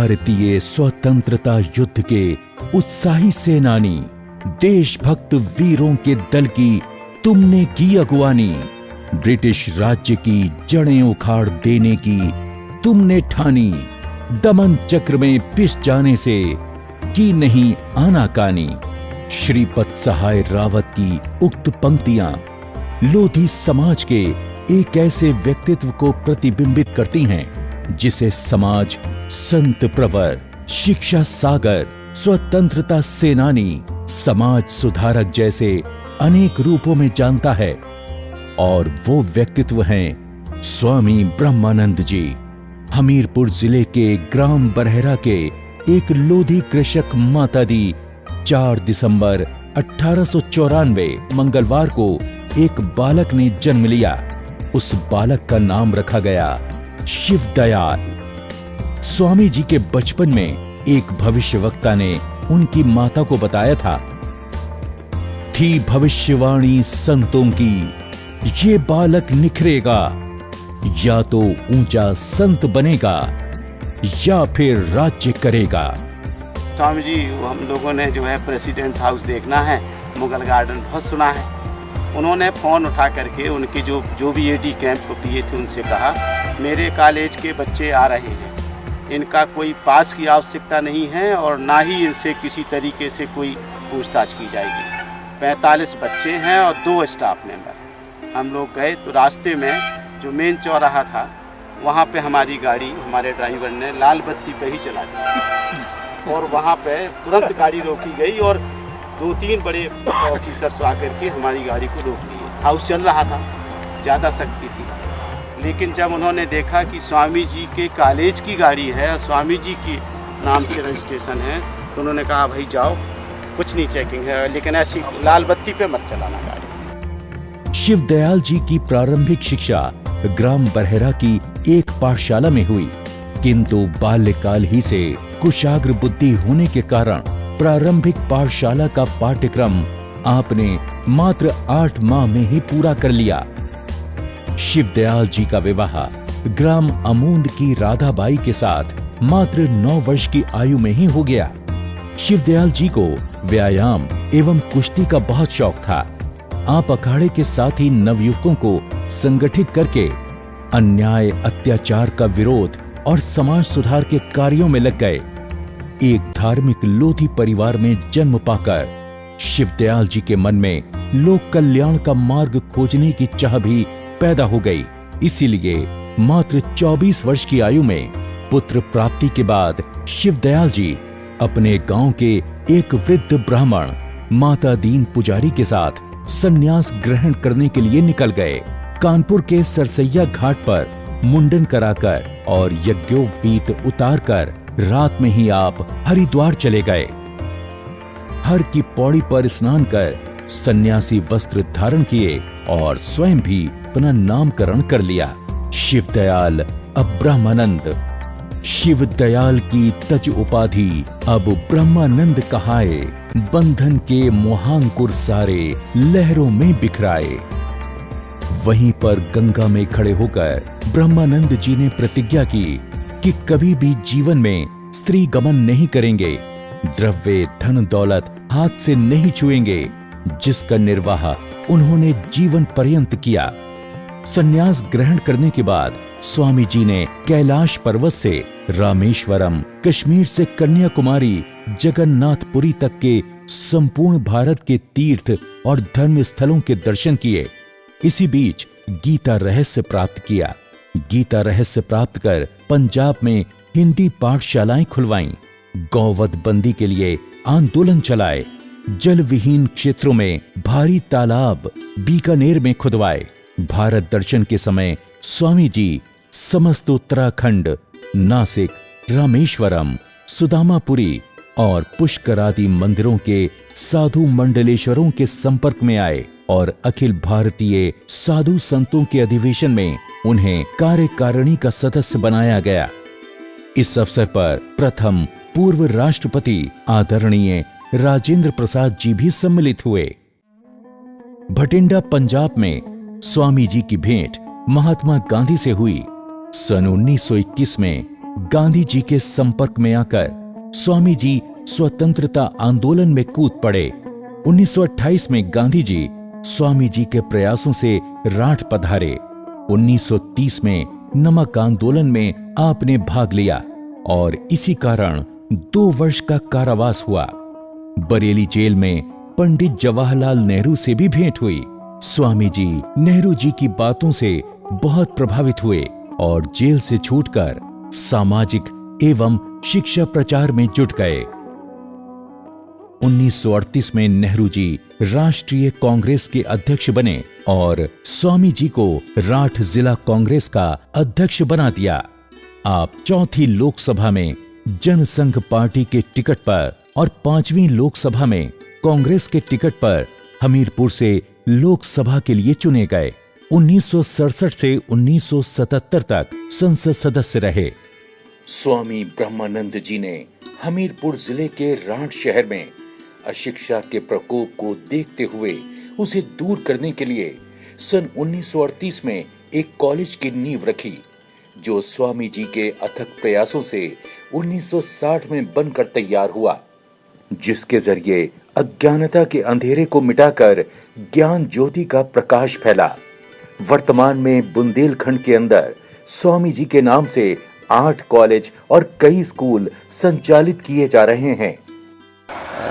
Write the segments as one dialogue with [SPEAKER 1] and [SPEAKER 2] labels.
[SPEAKER 1] भारतीय स्वतंत्रता युद्ध के उत्साही सेनानी, देशभक्त वीरों के दल की तुमने की अगुवानी। ब्रिटिश राज्य की जड़ें उखाड़ देने की तुमने ठानी। दमन चक्र में पिस जाने से की नहीं आनाकानी। श्रीपद सहाय रावत की उक्त पंक्तियां लोधी समाज के एक ऐसे व्यक्तित्व को प्रतिबिंबित करती हैं जिसे समाज संत प्रवर, शिक्षा सागर, स्वतंत्रता सेनानी, समाज सुधारक जैसे अनेक रूपों में जानता है। और वो व्यक्तित्व हैं स्वामी ब्रह्मानंद जी। हमीरपुर जिले के ग्राम बरहरा के एक लोधी कृषक माता दी 4 दिसंबर 1894 मंगलवार को एक बालक ने जन्म लिया। उस बालक का नाम रखा गया शिवदयाल। स्वामी जी के बचपन में एक भविष्यवक्ता ने उनकी माता को बताया था, थी भविष्यवाणी संतों की, ये बालक निखरेगा, या तो ऊंचा संत बनेगा या फिर राज्य करेगा।
[SPEAKER 2] स्वामी जी, हम लोगों ने जो है प्रेसिडेंट हाउस देखना है, मुगल गार्डन बहुत सुना है। उन्होंने फ़ोन उठा करके उनके जो भी एडी कैंप को किए थे उनसे कहा, मेरे कॉलेज के बच्चे आ रहे हैं, इनका कोई पास की आवश्यकता नहीं है और ना ही इनसे किसी तरीके से कोई पूछताछ की जाएगी। 45 बच्चे हैं और 2 स्टाफ मेंबर। हम लोग गए तो रास्ते में जो मेन चौराहा था वहाँ पे हमारी गाड़ी, हमारे ड्राइवर ने लाल बत्ती पे ही चला दी और वहाँ पे तुरंत गाड़ी रोकी गई और 2-3 बड़े ऑफिसर्स आकर के हमारी गाड़ी को रोक लिए। हाउस चल रहा था, ज़्यादा सख्ती थी, लेकिन जब उन्होंने देखा कि स्वामी जी के कॉलेज की गाड़ी है और स्वामी जी की नाम से रजिस्ट्रेशन है, तो उन्होंने कहा भाई जाओ, कुछ नहीं चेकिंग है, लेकिन ऐसी लाल बत्ती पे मत चलाना गाड़ी।
[SPEAKER 1] शिवदयाल जी की प्रारंभिक शिक्षा ग्राम बरहरा की एक पाठशाला में हुई, किंतु बाल्यकाल ही से कुशाग्र बुद्धि होने के कारण प्रारंभिक पाठशाला का पाठ्यक्रम आपने मात्र 8 माह में ही पूरा कर लिया। शिवदयाल जी का विवाह ग्राम अमूंद की राधाबाई के साथ मात्र 9 वर्ष की आयु में ही हो गया। शिवदयाल जी को व्यायाम एवं कुश्ती का बहुत शौक था। आप अखाड़े के साथ ही नवयुवकों को संगठित करके अन्याय अत्याचार का विरोध और समाज सुधार के कार्यों में लग गए। एक धार्मिक लोधी परिवार में जन्म पाकर शिवदयाल जी के मन में लोक कल्याण का मार्ग खोजने की चाह भी पैदा हो गई। इसीलिए मात्र 24 वर्ष की आयु में पुत्र प्राप्ति के बाद शिवदयाल जी अपने गांव के एक वृद्ध ब्राह्मण माता दीन पुजारी के साथ संन्यास ग्रहण करने के लिए निकल गए। कानपुर के सरसैया घाट पर मुंडन कराकर और यज्ञोपवीत उतारकर रात में ही आप हरिद्वार चले गए। हर की पौड़ी पर स्नान कर सन्यासी वस्त्र धारण किए और स्वयं भी अपना नामकरण कर लिया, शिवदयाल अब ब्रह्मानंद। शिवदयाल की तज उपाधि अब ब्रह्मानंद कहाए, बंधन के मोहांकुर सारे लहरों में बिखराए। वहीं पर गंगा में खड़े होकर ब्रह्मानंद जी ने प्रतिज्ञा की कि कभी भी जीवन में स्त्री गमन नहीं करेंगे, द्रव्य धन दौलत हाथ से नहीं छुएंगे, जिसका निर्वाह उन्होंने जीवन पर्यंत किया। संन्यास ग्रहण करने के बाद स्वामी जी ने कैलाश पर्वत से रामेश्वरम, कश्मीर से कन्याकुमारी, जगन्नाथपुरी तक के संपूर्ण भारत के तीर्थ और धर्म स्थलों के दर्शन किए। इसी बीच गीता रहस्य प्राप्त किया। गीता रहस्य प्राप्त कर पंजाब में हिंदी पाठशालाएं खुलवाईं, गौवध बंदी के लिए आंदोलन चलाए, जल विहीन क्षेत्रों में भारी तालाब बीकानेर में खुदवाए। भारत दर्शन के समय स्वामी जी समस्त उत्तराखंड, नासिक, रामेश्वरम, सुदामापुरी और पुष्कर आदि मंदिरों के साधु मंडलेश्वरों के संपर्क में आए और अखिल भारतीय साधु संतों के अधिवेशन में उन्हें कार्यकारिणी का सदस्य बनाया गया। इस अवसर पर प्रथम पूर्व राष्ट्रपति आदरणीय राजेंद्र प्रसाद जी भी सम्मिलित हुए। भटिंडा पंजाब में स्वामी जी की भेंट महात्मा गांधी से हुई। सन 1921 में गांधी जी के संपर्क में आकर स्वामी जी स्वतंत्रता आंदोलन में कूद पड़े। 1928 में गांधी जी स्वामी जी के प्रयासों से राठ पधारे। 1930 में नमक आंदोलन में आपने भाग लिया और इसी कारण 2 वर्ष का कारावास हुआ। बरेली जेल में पंडित जवाहरलाल नेहरू से भी भेंट हुई। स्वामी जी नेहरू जी की बातों से बहुत प्रभावित हुए और जेल से छूटकर सामाजिक एवं शिक्षा प्रचार में जुट गए। 1938 में नेहरू जी राष्ट्रीय कांग्रेस के अध्यक्ष बने और स्वामी जी को राठ जिला कांग्रेस का अध्यक्ष बना दिया। आप चौथी लोकसभा में जनसंघ पार्टी के टिकट पर और 5वीं लोकसभा में कांग्रेस के टिकट पर हमीरपुर से लोकसभा के लिए चुने गए। 1967 से 1977 तक संसद सदस्य रहे। स्वामी ब्रह्मानंद जी ने हमीरपुर जिले के राठ शहर में अशिक्षा के प्रकोप को देखते हुए उसे दूर करने के लिए सन 1938 में एक कॉलेज की नींव रखी, जो स्वामी जी के अथक प्रयासों से 1960 में बनकर तैयार हुआ, जिसके जरिए अज्ञानता के अंधेरे को मिटाकर ज्ञान ज्योति का प्रकाश फैला। वर्तमान में बुंदेलखंड के अंदर स्वामी जी के नाम से 8 कॉलेज और कई स्कूल संचालित किए जा रहे हैं।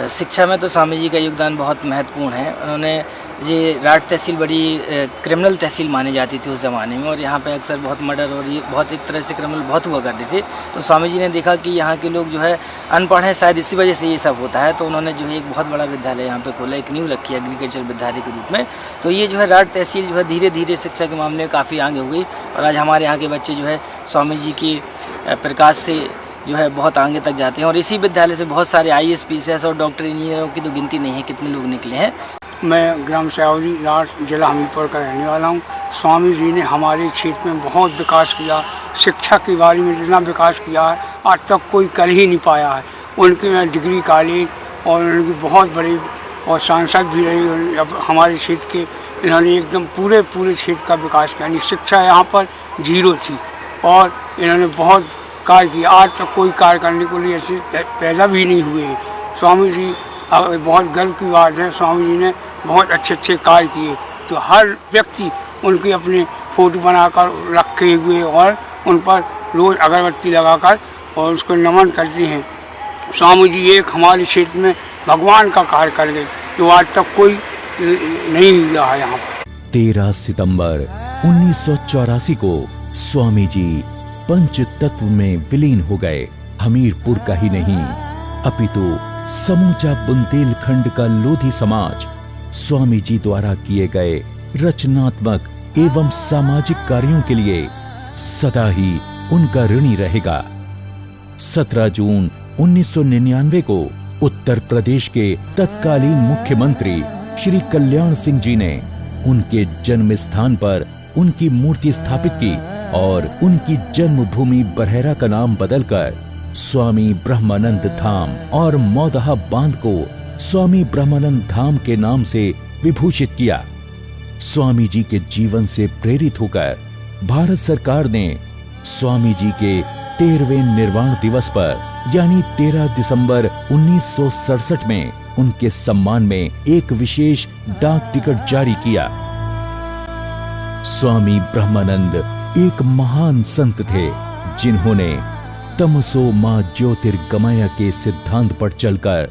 [SPEAKER 3] शिक्षा में तो स्वामी जी का योगदान बहुत महत्वपूर्ण है। उन्होंने ये राठ तहसील बड़ी क्रिमिनल तहसील मानी जाती थी उस ज़माने में, और यहाँ पे अक्सर बहुत मर्डर और ये बहुत एक तरह से क्रिमिनल बहुत हुआ करते थे। तो स्वामी जी ने देखा कि यहाँ के लोग जो है अनपढ़ हैं, शायद इसी वजह से ये सब होता है। तो उन्होंने जो है एक बहुत बड़ा विद्यालय यहाँ पे खोला, एक नींव रखी एग्रीकल्चर विद्यालय के रूप में। तो ये जो है राठ तहसील जो है धीरे धीरे शिक्षा के मामले में काफ़ी आगे हो गई, और आज हमारे यहाँ के बच्चे जो है स्वामी जी की प्रकाश से जो है बहुत आगे तक जाते हैं। और इसी विद्यालय से बहुत सारे IAS PCS और डॉक्टर इंजीनियरों की तो गिनती नहीं है कितने लोग निकले हैं।
[SPEAKER 4] मैं ग्राम सयावरी राठ जिला हमीरपुर का रहने वाला हूँ। स्वामी जी ने हमारे क्षेत्र में बहुत विकास किया, शिक्षा के बारे में जितना विकास किया है आज तक कोई कर ही नहीं पाया है। उनके डिग्री कॉलेज और उनकी बहुत बड़ी और सांसद भी रही अब हमारे क्षेत्र के। इन्होंने एकदम पूरे क्षेत्र का विकास किया। शिक्षा यहाँ पर 0 थी और इन्होंने बहुत कार्य किया। आज तक कोई कार्य करने को लिए ऐसे पैदा भी नहीं हुए हैं। स्वामी जी बहुत गर्व की बात है, स्वामी जी ने बहुत अच्छे कार्य किए। तो हर व्यक्ति उनके अपने फोटो बनाकर रखे हुए और उन पर रोज अगरबत्ती लगाकर और उसको नमन करते हैं। स्वामी जी एक हमारे क्षेत्र में भगवान का कार्य कर गए जो आज तक कोई नहीं हुआ है यहाँ पर।
[SPEAKER 1] 13 सितंबर 1984 को स्वामी जी पंच तत्व में विलीन हो गए। हमीरपुर का ही नहीं अपितु समूचा बुंदेलखंड का लोधी समाज स्वामी जी द्वारा किए गए रचनात्मक एवं सामाजिक कार्यों के लिए सदा ही उनका ऋणी रहेगा। 17 जून 1999 को उत्तर प्रदेश के तत्कालीन मुख्यमंत्री श्री कल्याण सिंह जी ने उनके जन्म स्थान पर उनकी मूर्ति स्थापित की और उनकी जन्मभूमि बरहरा का नाम बदलकर स्वामी ब्रह्मानंद धाम और मौदहा बांध को स्वामी ब्रह्मानंद धाम के नाम से विभूषित किया। स्वामी जी के जीवन से प्रेरित होकर भारत सरकार ने स्वामी जी के 13वें निर्वाण दिवस पर यानी 13 दिसंबर 1967 में उनके सम्मान में एक विशेष डाक टिकट जारी किया। स्वामी ब्रह्मानंद एक महान संत थे जिन्होंने तमसो मां ज्योतिर्गमय के सिद्धांत पर चलकर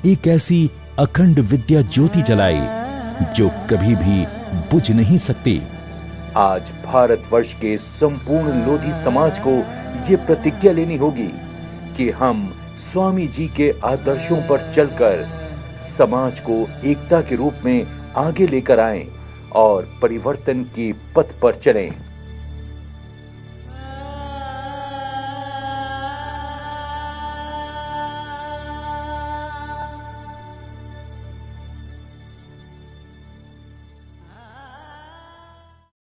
[SPEAKER 1] एक ऐसी अखंड विद्या ज्योति जलाई जो कभी भी बुझ नहीं सकती। आज भारतवर्ष के संपूर्ण लोधी समाज को ये प्रतिज्ञा लेनी होगी कि हम स्वामी जी के आदर्शों पर चलकर समाज को एकता के रूप में आगे लेकर आएं और परिवर्तन के पथ पर चलें।